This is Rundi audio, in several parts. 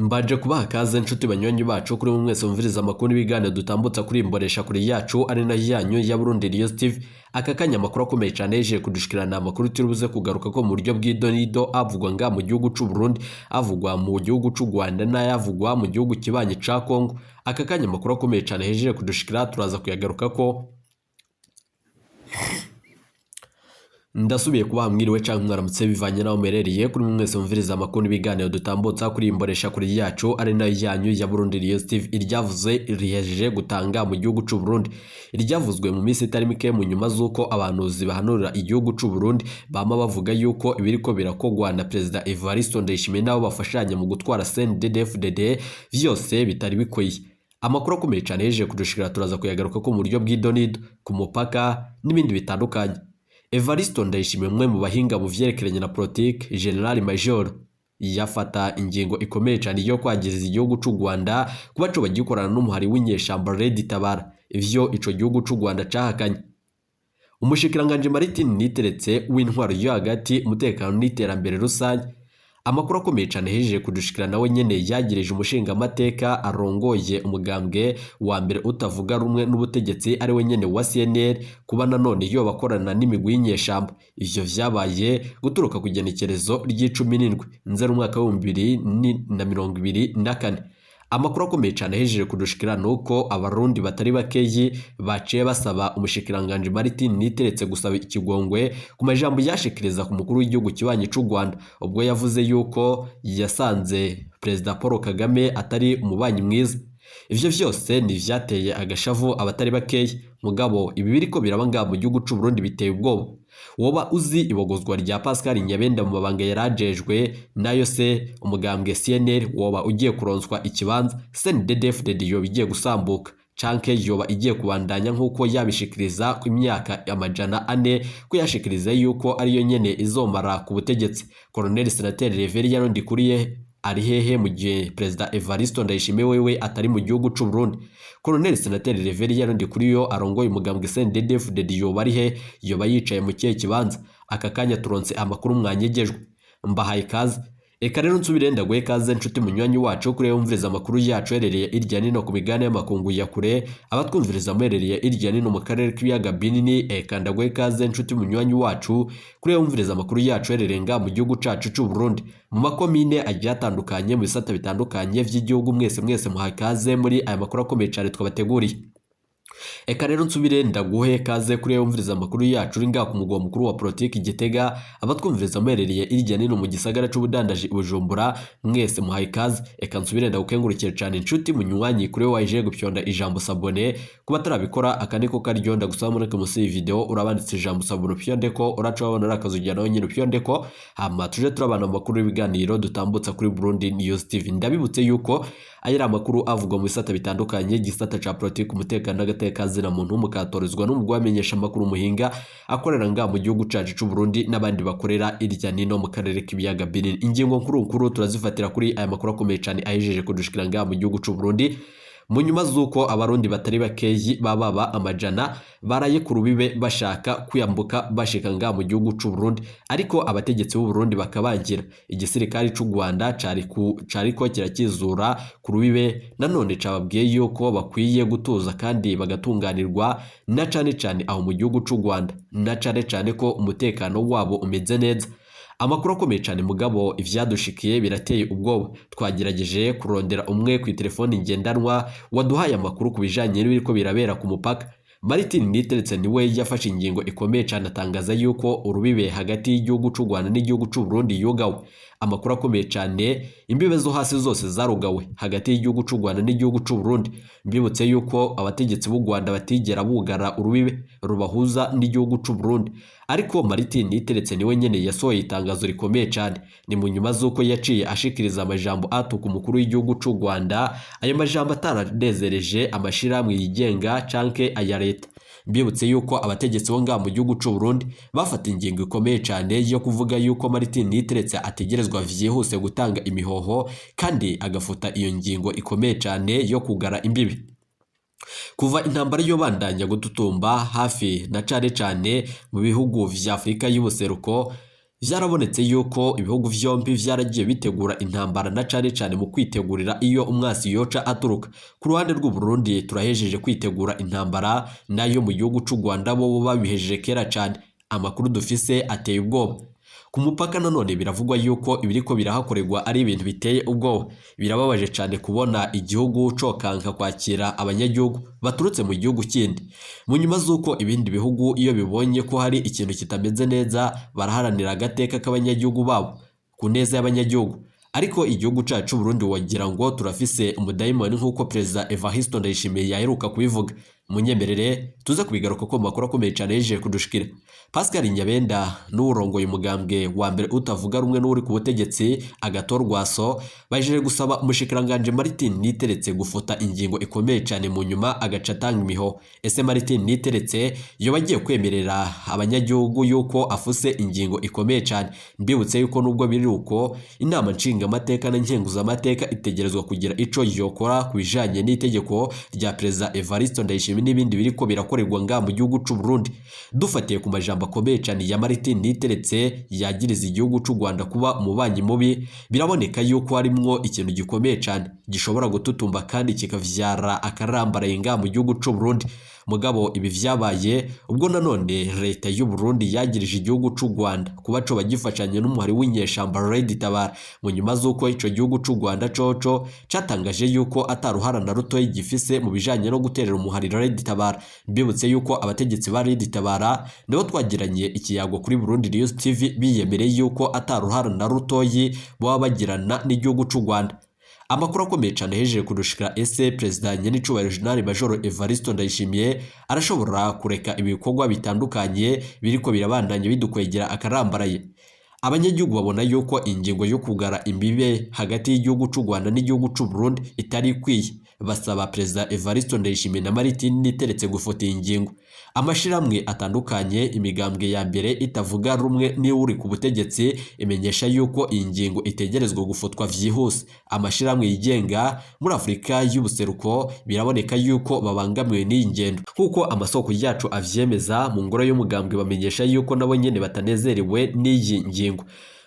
Mbaje kubaha kaze nshuti banywanyi bacu kuri mwese mumviriza amakuru n'ibiganiro dutambutsa kuri imboresha kuri yacu ari nayo yanyu ya Burundi TV. Aka kanya amakuru akomeye cyane yeje kudushikirana amakuru turibuze kugaruka ko mu buryo bw'idonido avugwa nga mu gihugu cy'u Burundi, avugwa mu gihugu cy'u Rwanda n'ayavugwa mu gihugu kibanye ca Kongo. Aka kanya amakuru akomeye cyane yeje kudushikira turaza kuyagaruka ko ndasubiye kubaha mwiriwe canke mwaramutse bivanye naho mereriye kuri mwese mumviriza amakuru n'ibiganiro dutambutsa kuri imboresha kuri yacu ari nayo yanyu ya Burundi TV. Iryavuze rihejeje gutanga mu gihugu cy'u Burundi, iryavuzwe mu minsi itari mike mu nyuma z'uko abantuzi bahanurira igihugu cy'u Burundi bama bavuga yuko ibiriko birakogwa na Perezida Evariste Ndayishimiye nabo bafashanya mu gutwara CNDD-FDD vyose bitari bikwiye. Amakuru akomeye cyane yeje kudushikira turaza kuyagaruka ko mu buryo bw'idonido ku mupaka n'ibindi bitandukanye. Evariste Ndayishimiye umwe mu bahinga mu vyerekeranye na politique General Major yafata ingingo ikomeye cyane yo kwagiriza igihugu cy'u Rwanda kuba cyo bagikorana n'umuhari w'inyeshamba Intambara ivyo ico gihugu cy'u Rwanda cahakanye. Umushikiranganje Martin Niteretse w'intwaro yo hagati umutekano n'iterambere rusange, amakuru akomeye cyane hejeje kudushikira nawe nyene yagireje umushinga amateka arongoye umugambwe wa mbere utavuga rumwe n'ubutegetsi ari we nyene wa CNL kuba nanone yo bakorana n'imigwi y'inyeshamba. Ivyo vyabaye guturuka ku genekerezo ry'icumi nzero umwaka wa 2024. Amakuru akomeye cyane hejeje kudushikira nuko abarundi batari bakeyi baciye basaba umushikiranganje Martin Niteretse gusaba ikigongwe ku majambo yashikiriza ku mukuru w'igihugu kibanye cy'u Rwanda ubwo yavuze yuko yasanze Perezida Paul Kagame atari umubanyi mwiza. Ivyo vyose ni vyateye agashavu abatari bakeyi, mugabo ibi biriko birabanga mu gihugu cy'u Burundi biteye ubwoba. Woba uzi ibogozwa rya Pascal Nyabenda mu mabanga yarajejwe nayo se umugambwe CNL woba ugiye kuronswa ikibanza CNDD-FDD yo bigiye gusambuka canke yoba igiye kubandanya nkuko yabishikiriza ku imyaka amajana 4 ko yashikiriza yuko ariyo nyene izomara ku butegetsi. Colonel Senateur Reverien Ndikuriye ari hehe mu gihe Perezida Evariste Ndayishimiye wewe atari mu gihugu cy'u Burundi? Colonel Senateur Reverien Ndikuriyo arongoye umugambwe CNDD-FDD yoba ari he, yoba yicaye mu kihe kibanza? Aka kanya turonse amakuru mwanyegejwe, mbahaye kaze. Eka rero nsubire ndaguhe kaze nshuti munywanyi wacu kuri yumviriza amakuru yacu herereye irya nino ku migane y'amakungu ya kure, abatwumviriza muherereye irya nino mu karere k'ibiyaga binini. Eka ndaguhe kaze nshuti munywanyi wacu kuri yumviriza amakuru yacu herereye nga mu gihugu cacu cy'u Burundi mu makomine agiye atandukanye mu bisata bitandukanye vy'igihugu. Mwese muhaye kaze muri aya makuru akomeye cyane twabateguriye. Eka rero nsubire ndaguhe kaze kuri yumviriza amakuru yacu ringa ku mugwa mukuru wa politique Gitega, abatwumviriza muherereye irya nino mu gisagara c'ubudandaji Bujumbura mwese muhaye kaze. Eka nsubire ndagukengurukire cyane nshuti munywanyi kuri waje gupyonda ijambo sabone kuba tarabikora akaniko karyo ndagusaba muri musi video urabanditse ijambo sabone pyondeko uracabona rakazujyana nawe nyine pyondeko hama tuje turabana amakuru y'ibiganiro dutambutsa kuri Burundi TV. Ndabibutse yuko ayira amakuru avugwa mu bisata bitandukanye, gisata ca politique umutekano n'agateka zina muntu mukatorezwa n'umugwa wamenyesha amakuru muhinga akorera nga mu gihugu cacu cy'u Burundi n'abandi bakorera irya nino mu karere k'ibiyaga binini. Ingingo nkuru turazifatira kuri aya makuru akomeye cyane ahejeje kudushikira nga mu gihugu cy'u Burundi mu nyuma z'uko abarundi batari bakeyi bababa amajana baraye ku rubibe bashaka kuyambuka bashika nga mu gihugu cy'u Burundi, ariko abategetsi b'u Burundi bakabangira. Igisirikari cy'u Rwanda cariko kirakizura ku rubibe, nanone cababwiye yuko bakwiye gutuza kandi bagatunganirwa na cane aho mu gihugu cy'u Rwanda, na cane ko umutekano wabo umeze neza. Amakuru akomeye cyane mugabo ivyadushikiye birateye ubwoba. Twagerageje kurondera umwe ku telefoni ngendanwa waduhaye amakuru kubijanye n'ibiriko birabera ku mupaka. Martin Niteretse niwe yafashe ingingo ikomeye cyane atangaza yuko urubibe hagati y'igihugu cy'u Rwanda n'igihugu cy'u Burundi yugawe. Amakuru akomeye cyane, imbibe zo hasi zose zarugawe hagati y'igihugu cy'u Rwanda n'igihugu cy'u Burundi. Mbibutse yuko abategetsi b'u Rwanda batigera bugara urubibe rubahuza n'igihugu cy'u Burundi, ariko Martin Niteretse niwe nyene yasohoye itangazo rikomeye cyane. Ni mu nyuma z'uko yaciye ashikiriza amajambo atuka umukuru w'igihugu cy'u Rwanda, ayo majambo ataranezereje amashirahamwe yigenga canke aya leta. Mbibutse yuko abategetsi bo nga mu gihugu cy'u Burundi bafata ingingo ikomeye cyane yo kuvuga yuko Martin Niteretse ategerezwa vyihuse gutanga imihoho kandi agafuta iyo ngingo ikomeye cyane yo kugara imbibi. Kuva intambara yo bandanya gututumba hafi na cane mu bihugu vya Afrika y'ubuseruko, vyarabonetse yuko ibihugu vyombi vyaragiye bitegura intambara na cane cane mu kwitegurira iyo umwasi yoca aturuka. Ku ruhande rw'u Burundi turahejeje kwitegura intambara, nayo mu gihugu c'u Rwanda bo babihejeje kera cane. Amakuru dufise ateye ubwoba. Ku mupaka nanone biravugwa yuko ibiriko birahakorerwa ari ibintu biteye ubwoba. Birababaje cyane kubona igihugu cokanka kwakira abanyagihugu baturutse mu gihugu kindi. Mu nyuma z'uko ibindi bihugu iyo bibonye ko hari ikintu kitameze neza baraharanira agateka k'abanyagihugu babo ku neza y'abanyagihugu. Ariko igihugu cacu Burundi wagira ngo turafise umudayimoni nk'uko Perezida Evariste Ndayishimiye yaheruka kubivuga. Munyemerere tuza kubigaruka ko makuru akomeye cyane yeje kudushikira. Pascal Nyabenda n'urongoye umugambwe wa mbere utavuga rumwe n'uri ku butegetsi agatorwaso bajeje gusaba umushikiranganje Martin Niteretse gufota ingingo ikomeye cyane mu nyuma agaca atanga imiho. Ese Martin Niteretse yo bagiye kwemerera abanyagihugu yuko afuse ingingo ikomeye cyane. Mbibutse yuko nubwo biri uko inama nshinga amateka na nkenguza amateka itegerezwa kugira ico yokora kubijanye n'itegeko rya Perezida Evariste Ndayishimiye n'ibindi biriko birakorerwa nga mu gihugu c'u Burundi. Dufatiye ku majambo akomeye cyane ya Martin Niteretse yagiriza igihugu c'u Rwanda kuba umubanyi mubi, biraboneka yuko harimwo ikintu gikomeye cyane gishobora gututumba kandi kikavyara akarambaraye nga mu gihugu c'u Burundi. Mugabo ibi vyabaye ubwo nanone leta y'u Burundi yagirije igihugu c'u Rwanda kuba co bagifashanye n'umuhari w'inyeshamba Red Tabara. Mu nyuma z'uko ico gihugu c'u Rwanda coco catangaje yuko ataruhara na ruto y'igifise mu bijanye no guterera umuhari Red Tabara. Mbibutse yuko abategetsi ba Red Tabara nibo twagiranye ikiyago kuri Burundi News TV biyemereye yuko ataruhara na rutoyi baba bagirana n'igihugu c'u Rwanda. Amakuru akomeye cyane hejeje kudushikira. Ese Perezida Nyenicubahiro General Major Evariste Ndayishimiye arashobora kureka ibikorwa bitandukanye biriko birabandanya bidukwegera akarambaraye? Abanyagihugu babona yuko ingingo yo kugara imbibe hagati y'igihugu c'u Rwanda n'igihugu c'u Burundi itari ikwiye. Basaba Perezida Evariste Ndayishimiye na Martin Niteretse gufota ingingo. Amashiramwe atandukanye imigambwe ya mbere itavuga rumwe ni uri ku butegetsi imenyesha yuko iyi ngingo itegerezwa gufotwa vyihuse. Amashiramwe yigenga muri Afrika y'ubuseruko biraboneka yuko babangamiwe n'iyi ngendo. Kuko amasoko yacu avyemeza mu ngoro y'umugambwe bamenyesha yuko nabo nyene batanezerewe n'iyi ngingo.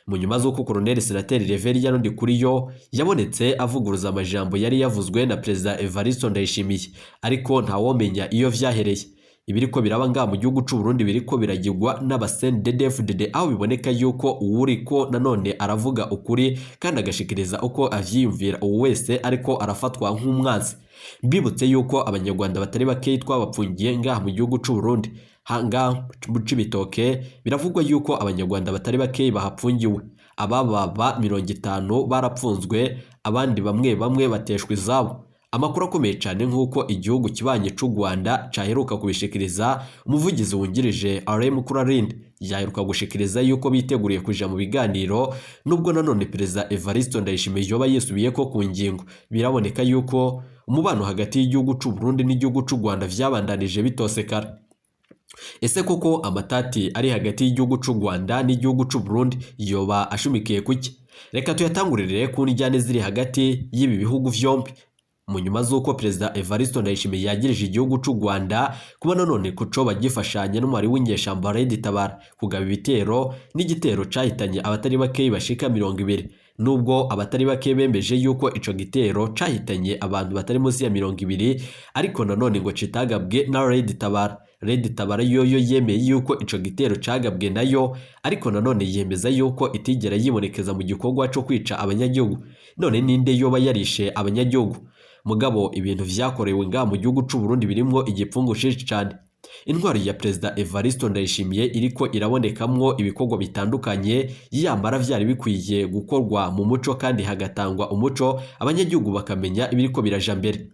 Mu nyuma z'uko Colonel Senateri Reveria Rundi kuri yo yabonetse avuguruza amajambo yari yavuzwe na Perezida Evariste Ndayishimiye, ariko ntawomenya iyo vyahereye. Ibiriko biraba nga mu gihugu c'u Burundi biriko biragirwa n'abasendedefdd, aho biboneka yuko uwuriko nanone aravuga ukuri kandi agashikiriza uko avyiyumvira uwo wese ariko arafatwa nk'umwanzi. Mbibutse yuko abanyarwanda batari bakeyi twabapfungiye nga mu gihugu c'u Burundi. Hanga mu Cibitoke biravugwa yuko abanyarwanda batari bakeyi bahapfungiwe. Abababa 50 barapfunzwe, abandi bamwe bateshwe izabo. Amakuru akomeye cyane nk'uko igihugu kibanye c'u Rwanda caheruka kubishikiriza. Umuvugizi wungirije RM Kurarinde yaheruka gushikiriza yuko biteguriye kuja mu biganiro, nubwo nanone Perezida Evariste Ndayishimiye yoba yisubiyeko ku ngingo. Biraboneka yuko umubano hagati y'igihugu c'u Burundi n'igihugu c'u Rwanda vyabandanije bitosekara. Ese koko amatati ari hagati y'igihugu c'u Rwanda n'igihugu c'u Burundi yoba ashumikiye kuki? Reka tuyatangurire ku njyane ziri hagati y'ibi bihugu vyombi. Mu nyuma z'uko Perezida Evariste Ndayishimiye yagirije igihugu c'u Rwanda kuba nanone kuco bagifashanye n'umwari w'inyeshamba Red Tabara kugaba ibitero n'igitero cahitanye abatari bakeyi bashika 20. Nubwo abatari bake bemeje yuko ico gitero cahitanye abantu batari munsi ya 20, ariko nanone ngo citagabwe na Red Tabara. Red Tabara yoyo yemeye yuko ico gitero cagabwe nayo, ariko nanone yemeza yuko itigera yibonekeza mu gikorwa co kwica abanyagihugu. None ninde yoba yarishe abanyagihugu? Mugabo ibintu vyakorewe nga mu gihugu c'u Burundi birimwo igipfungu cici cyane. Intwari ya Perezida Evariste Ndayishimiye iriko irabonekamwo ibikorwa bitandukanye, yamara vyari bikwiye gukorwa mu muco kandi hagatangwa umuco abanyagihugu bakamenya ibiriko biraja mbere.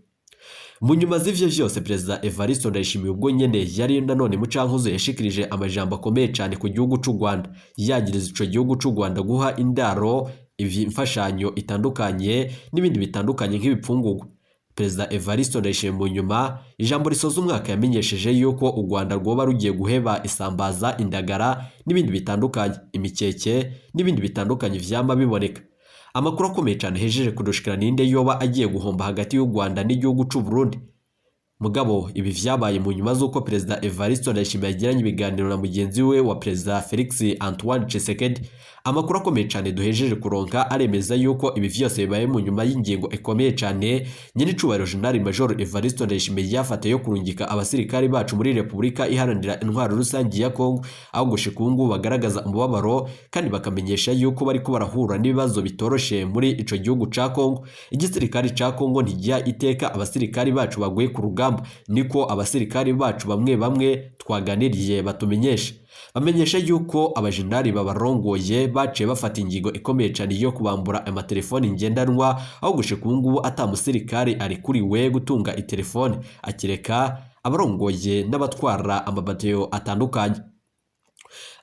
Mu nyuma z'ivyo vyose Perezida Evariste Ndayishimiye ubwo nyene yari nanone mu cankuzo yashikirije amajambo akomeye cyane ku gihugu c'u Rwanda, yagiriza ico gihugu c'u Rwanda guha indaro imfashanyo itandukanye n'ibindi bitandukanye nk'ibipfungurwa. Perezida Evariste Ndayishimiye mu nyuma ijambo risoza umwaka yamenyesheje yuko u Rwanda rwoba rugiye guheba isambaza, indagara n'ibindi bitandukanye, imikeke n'ibindi bitandukanye vyama biboneka. Amakuru akomeye cyane hejeje kudushikira ninde yoba agiye guhomba hagati y'u Rwanda n'igihugu c'u Burundi. Mugabo ibi vyabaye mu nyuma z'uko Perezida Evariste Ndayishimiye yagiranye ibiganiro na mugenzi we wa Perezida Felix Antoine Tshisekedi. Amakuru akomeye cyane duhejeje kuronka aremeza yuko ibi vyose bibaye mu nyuma y'ingingo ikomeye cyane nyine icubahiro General Major Evariste Ndayishimiye yafata yo kurungika abasirikari bacu muri Repubulika Iharanira Intwaro Rusange ya Kongo, aho gushika ubu ngubu bagaragaza umubabaro kandi bakamenyesha yuko bariko barahura n'ibibazo bitoroshe muri ico gihugu ca Kongo. Igisirikari ca Kongo ntigiya iteka abasirikari bacu baguye ku rugamba, niko abasirikari bacu bamwe bamwe twaganiriye batumenyesha. Bamenyesha yuko abajenerali babarongoye baciye bafata ingingo ikomeye cyane yo kubambura amatelefoni ngendanwa, aho gushika ubu ngubu atamusirikari ari kuri we gutunga itelefone, akireka abarongoye n'abatwara amabatayo atandukanye.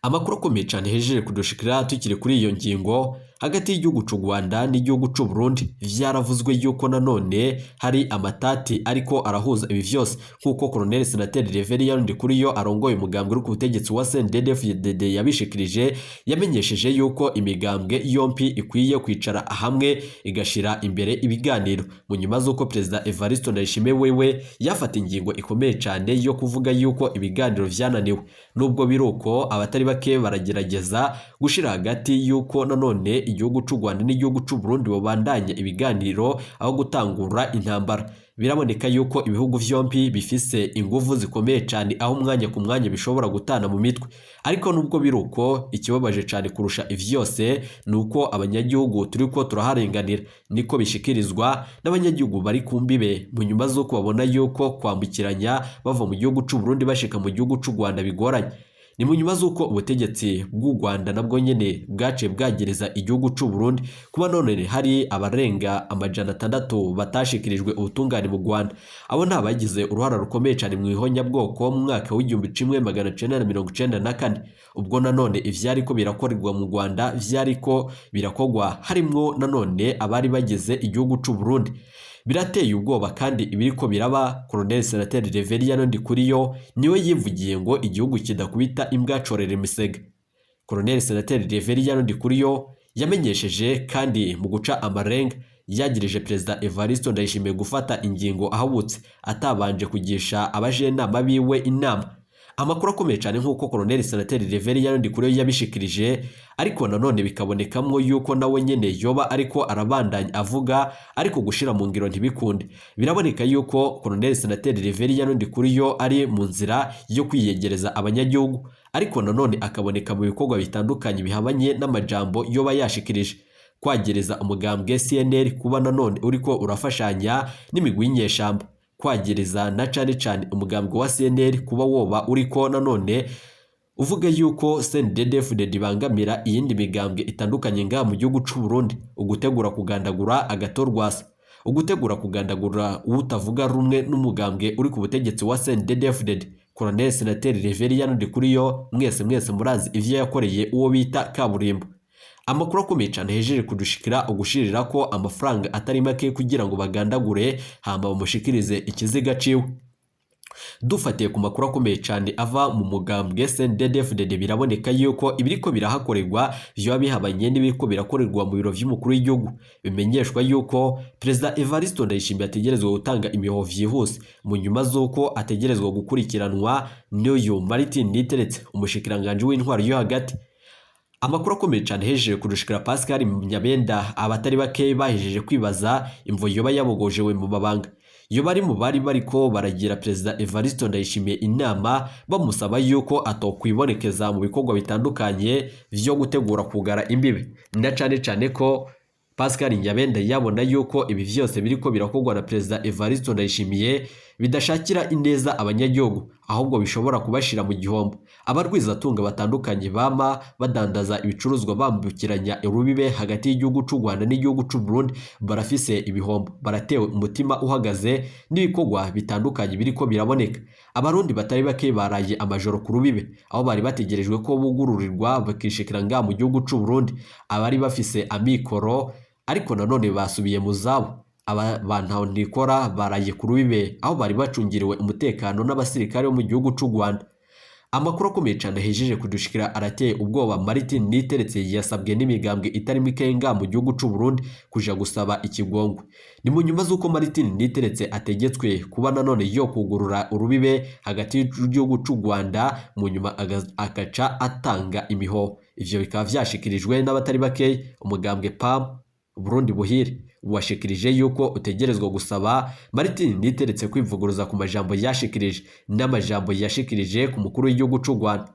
Amakuru akomeye cyane hejeje kudushikira tukiri kuri iyo ngingo hagati y'igihugu cy'u Rwanda n'igihugu cy'u Burundi, vyaravuzwe yuko nanone hari amatati ariko arahuza ibi vyose, nkuko Colonel Senateri Reverien Ndikuriyo arongoye umugambwe uri ku butegetsi wa CNDD-FDD yabishikirije. Yamenyesheje yuko imigambwe yompi ikwiye kwicara hamwe igashira imbere ibiganiro, mu nyuma z'uko Perezida Evariste Ndayishimiye wewe yafata ingingo ikomeye cyane yo kuvuga yuko ibiganiro vyananiwe. Nubwo biruko abatari bake baragerageza gushira hagati yuko nanone igihugu cy'u Rwanda n'igihugu cy'u Burundi babandanya ibiganiro aho gutangura intambara. Biraboneka yuko ibihugu vyompi bifise inguvu zikomeye cyane, aho umwanya ku mwanya bishobora gutana mu mitwe. Ariko nubwo biruko ikibabaje cyane kurusha ivyose nuko abanyagihugu turiko turaharenganira, niko bishikirizwa n'abanyagihugu bari kumbibe mu nyuma z'uko babona yuko kwambukiranya bava mu gihugu cy'u Burundi bashika mu gihugu cy'u Rwanda bigoranye. Ni mu nyuma z'uko ubutegetsi bw'u Rwanda nabwo nyene bwace bwagereza igihugu cy'u Burundi kuba none hari abarenga 600 batashikirijwe ubutungane mu Rwanda. Abo ntabagize uruhara rukomeye cyane mu ihonyabwoko mu mwaka w'1994, ubwo nanone ivyariko birakorerwa mu Rwanda vyariko birakogwa harimwo nanone abari bagize igihugu cy'u Burundi. Birateye ubwoba kandi ibiriko biraba. Colonel Senateri Reverien Ndikuriyo niwe yivugiye ngo igihugu kidakubita imbwa corera imisega. Colonel Senateri Reverien Ndikuriyo yamenyesheje kandi mu guca amarenga yagirije Perezida Evariste Ndayishimiye gufata ingingo ahubutse atabanje kugisha abajenama biwe inama. Amakuru akomeye cyane nkuko Colonel Senateri Reverien Ndikuriyo yabishikirije, ariko nanone bikabonekamwo yuko nawe nyene yoba ariko arabandanya avuga ariko gushira mu ngiro ntibikunde. Biraboneka yuko Colonel Senateri Reverien Ndikuriyo ari mu nzira yo kwiyegereza abanyagihugu, ariko nanone akaboneka mu bikorwa bitandukanye bihabanye n'amajambo yoba yashikirije. Kwagereza umugambwe CNL kuba nanone uriko urafashanya n'imigwi y'inyeshamba, kwagereza na cane umugambwe wa CNL kuba woba uriko nanone uvuga yuko CNDD-FDD bangamira iyindi migambwe itandukanye nga mu gihugu cy'u Burundi, ugutegura kugandagura agatorwasa, ugutegura kugandagura utavuga rumwe n'umugambwe uri ku butegetsi wa CNDD-FDD. Colonel Senateri Reverien Ndikuriyo mwese murazi ivyo yakoreye uwo bita kaburimbo. Amakuru akomeye cyane hejeje kudushikira ugushirira ko amafaranga atari make kugira ngo bagandagure hamba bamushikirize ikiziga ciwe. Dufatiye ku makuru akomeye cyane ava mu mugambwe CNDD-FDD, biraboneka yuko ibiriko birahakorerwa vyo bihabanye n'ibiriko birakorerwa mu biro vy'umukuru w'igihugu. Bimenyeshwa yuko Perezida Evariste Ndayishimiye ategerezwa gutanga imihoho vyihuse mu nyuma z'uko ategerezwa gukurikiranwa n'uyu Martin Niteretse, umushikiranganje w'intwaro yo hagati. Amakuru akomeye cyane hejeje kudushikira Pascal Nyabenda, abatari bake bahejeje kwibaza imvo yoba yabogojewe mu mabanga. Yo bari mu bari bariko baragira Perezida Evariste Ndayishimiye inama bamusaba yuko atokwibonekeza mu bikorwa bitandukanye vyo gutegura kugara imbibe. Na cane ko Pascal Nyabenda yabona yuko ibi vyose biriko birakogwa na Perezida Evariste Ndayishimiye bidashakira ineza abanyagihugu, ahubwo bishobora kubashira mu gihombo. Abarwizatunga batandukanye bama badandaza ibicuruzwa bambukiranya urubibe hagati y'igihugu cy'u Rwanda n'igihugu cy'u Burundi barafise ibihombo, baratewe umutima uhagaze n'ibikogwa bitandukanye biriko biraboneka. Abarundi batari bake baraye amajoro ku rubibe, aho bari bategerejwe ko bugururirwa bakishikira nga mu gihugu cy'u Burundi abari bafise amikoro, ariko nanone basubiye mu zabo. Abantu nikora baraye ku rubibe aho bari bacungiriwe umutekano n'abasirikare bo mu gihugu cy'u Rwanda. Amakuru akomeye cyane hejeje kudushikira arateye ubwoba. Martin Niteretse yasabwe n'imigambwe itari mikeya mu gihugu cy'u Burundi kuja gusaba ikigongwe. Ni mu nyuma z'uko Martin Niteretse ategetswe kuba nanone yo kugurura urubibe hagati y'igihugu cy'u Rwanda, mu nyuma akaca atanga imiho. Ivyo bikaba vyashikirijwe n'abatari bake. Umugambwe PAM Burundi buhire washikirije yuko utegerezwa gusaba Martin Niteretse kwivuguruza ku majambo yashikirije n'amajambo yashikirije ku mukuru w'igihugu cy'u Rwanda.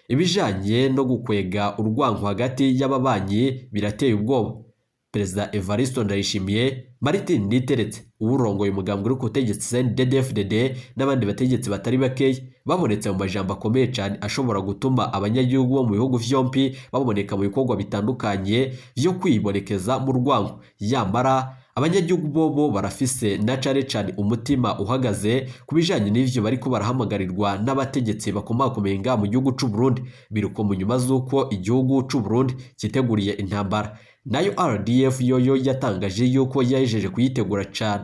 Ibijanye no gukwega urwango hagati y'ababanyi birateye ubwoba. Perezida Evariste Ndayishimiye, Martin Niteretse urongoye umugambwe uri ku butegetsi CNDD-FDD n'abandi bategetsi batari bake babonetse mu majambo akomeye cyane ashobora gutuma abanyagihugu bo mu bihugu vyompi baboneka mu bikorwa bitandukanye vyo kwibonekeza mu rwango. Yamara abanyagihugu bobo barafise na cane umutima uhagaze kubijanye n'ivyo bariko barahamagarirwa n'abategetsi bakomakomeye nga mu gihugu cy'u Burundi. Biruko mu nyuma z'uko igihugu cy'u Burundi kiteguriye intambara, nayo RDF yoyo yatangaje yuko yajeje kuyitegura cyane.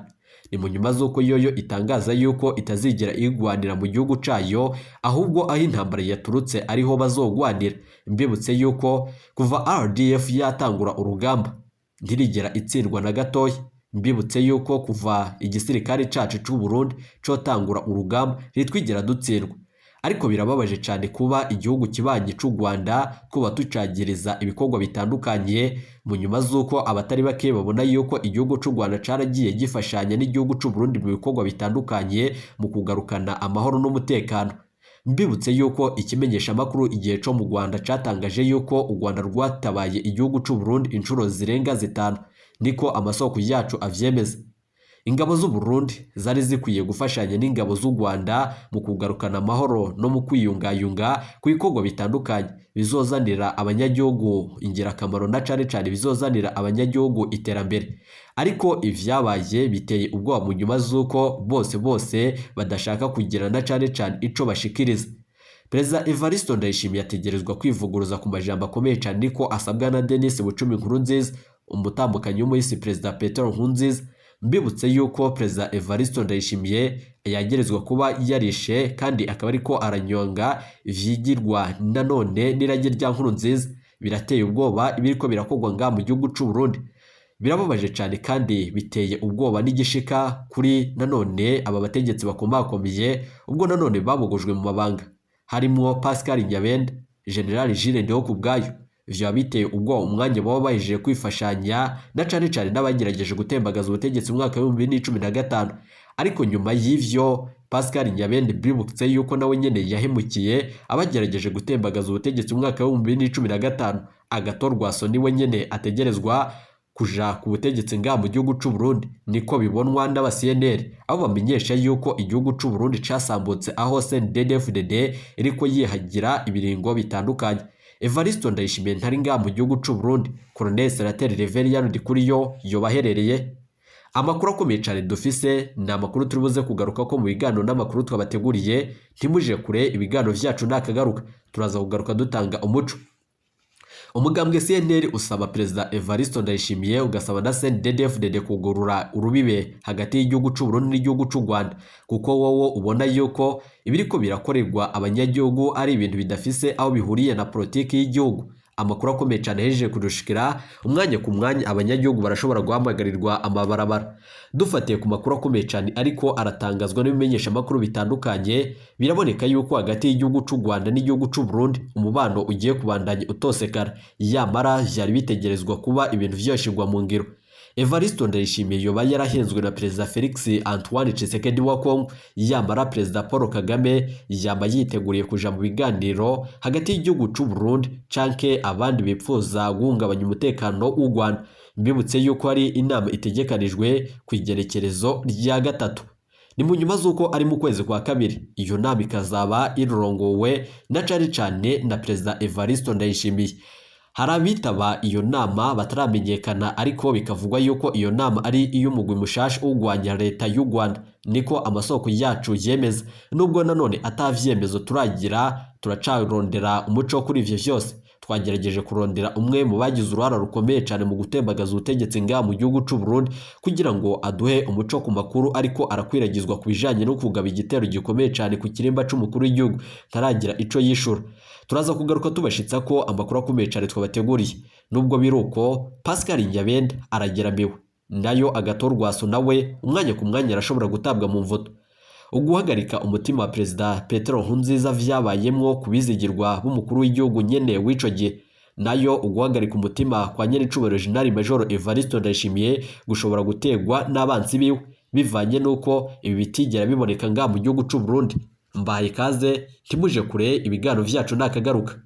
Ni mu nyuma z'uko yoyo itangaza yuko itazigera igwanira mu gihugu cayo, ahubwo aho intambara yaturutse ariho bazogwanira. Mbibutse yuko kuva RDF yatangura urugamba ntirigera itsindwa na gatoya. Mbibutse yuko kuva igisirikare cacu cy'u Burundi cotangura urugamba ntitwigera dutsindwa. Ariko birababaje cyane kuba igihugu kibanye cy'u Rwanda kuba tucagiriza ibikorwa bitandukanye, mu nyuma z'uko abatari bake babona yuko igihugu cy'u Rwanda caragiye gifashanya n'igihugu cy'u Burundi mu bikorwa bitandukanye mu kugarukana amahoro n'umutekano. Mbibutse yuko ikimenyesha makuru igihe cyo mu Rwanda catangaje yuko u Rwanda rwatabaye igihugu cy'u Burundi inshuro zirenga 5, niko amasoko yacu avyemeza. Ingabo z'u Burundi zari zikwiye gufashanya n'ingabo z'u Rwanda mu kugarukana amahoro no mu kwiyungayunga ku bikorwa bitandukanye bizozanira abanyagihugu ingirakamaro na cane bizozanira abanyagihugu iterambere. Ariko ivyabaye biteye ubwoba mu nyuma z'uko bose badashaka kugira na cane ico bashikiriza. Perezida Evariste Ndayishimiye ategerezwa kwivuguruza ku majambo akomeye cyane niko asabwa na Denis Bucumi Nkurunziza, umutambukanyi w'umuhisi Perezida Petero Nkurunziza. Mbibutse yuko Perezida Evariste Ndayishimiye yagerezwa kuba yarishe kandi akaba ariko aranyonga vyigirwa nanone n'irage rya Nkurunziza. Birateye ubwoba ibiriko birakogwa nga mu gihugu cy'u Burundi. Birababaje cyane kandi biteye ubwoba n'igishika kuri nanone aba bategetsi bakomakomeye, ubwo nanone babogojwe mu mabanga harimo Pascal Nyabenda, General Jules Ndihokubwayo. Vyo biteye ubwo umwanya baba bahije kwifashanya na cane n'abagerageje gutembagaza ubutegetsi mu mwaka wa 2015. Ariko nyuma y'ivyo Pascal Nyabende bibutse yuko nawe nyene yahemukiye abagerageje gutembagaza ubutegetsi mu mwaka wa 2015, agatorwa so niwe nyene ategerezwa kuja ku butegetsi nga mu gihugu cy'u Burundi. Niko bibonwa n'aba CNL abo bamenyesha yuko igihugu cy'u Burundi casambutse aho CNDD-FDD iriko yihagira ibiringo bitandukanye. Evariste Ndayishimiye ntari nga mu gihugu cy'u Burundi. Colonel Senateri Reverien Ndikuriyo yobaherereye. Amakuru akomeye cyane dufise ni amakuru turibuze kugaruka ko mu biganiro n'amakuru twabateguriye. Ntimuje kure, ibiganiro vyacu nakagaruka turaza kugaruka dutanga umuco. Umugambwe CNL usaba Perezida Evariste Ndayishimiye ugasaba na CNDD-FDD kugurura urubibe hagati y'igihugu cy'u Burundi n'igihugu cy'u Rwanda, kuko wowo ubona yuko ibiriko birakorerwa abanyagihugu ari ibintu bidafise aho bihuriye na politiki y'igihugu. Amakuru akomeye cyane hejeje kudushikira umwanya ku mwanya abanyagihugu barashobora guhamagarirwa amabarabara. Dufatiye ku makuru akomeye cyane ariko aratangazwa n'ibimenyesha makuru bitandukanye, biraboneka yuko hagati y'igihugu cy'u Rwanda n'igihugu cy'u Burundi umubano ugiye kubandanya utosekara. Yamara vyari bitegerezwa kuba ibintu vyoshirwa mu ngiro. Evariste Ndayishimiye yoba yarahenzwe na Perezida Felix Antoine Tshisekedi wa Kongo. Yamara Perezida Paul Kagame yamba yiteguriye kuja mu biganiro hagati y'igihugu cy'u Burundi canke abandi bipfuza guhungabanya umutekano w'u Rwanda. Mbibutse yuko ari inama itegekanijwe ku igerekerezo rya 3. Ni mu nyuma z'uko ari mu kwezi kwa kabiri. Iyo nama ikazaba irongowe na cane na Perezida Evariste Ndayishimiye. Hari abitaba iyo nama bataramenyekana, ariko bikavugwa yuko iyo nama ari iy'umugwi mushasha ugwanya leta y'u Rwanda. Niko amasoko yacu yemeza, nubwo nanone atavyemezo turagira turacarondera umuco kuri ivyo vyose. twagerageje kurondera umwe mu bagize uruhara rukomeye cyane mu gutembagaza ubutegetsi ngaha mu gihugu cy'u Burundi kugira ngo aduhe umuco ku makuru ariko arakwiragizwa ku bijanye no kugaba igitero gikomeye cyane ku kirimba c'umukuru w'igihugu ntaragira ico yishura. Turaza kugaruka tubashitsa ko amakuru akomeye cyane twabateguriye. Nubwo biruko Pascal Nyabenda arageramiwe nayo agatorwaso nawe umwanya ku mwanya arashobora gutabwa mu mvuto. Uguhagarika umutima wa Perezida Petero Nkurunziza vyabayemwo kubizigirwa b'umukuru w'igihugu nyene w'ico gihe, nayo uguhagarika umutima kwa Nyenicubahiro Jenerali Major Evariste Ndayishimiye gushobora gutegwa n'abansi biwe bivanye nuko ibi bitigera biboneka ngaha mu gihugu cy'u Burundi. Mbaye ikaze ntimuje kure ibiganiro vyacu nakagaruka.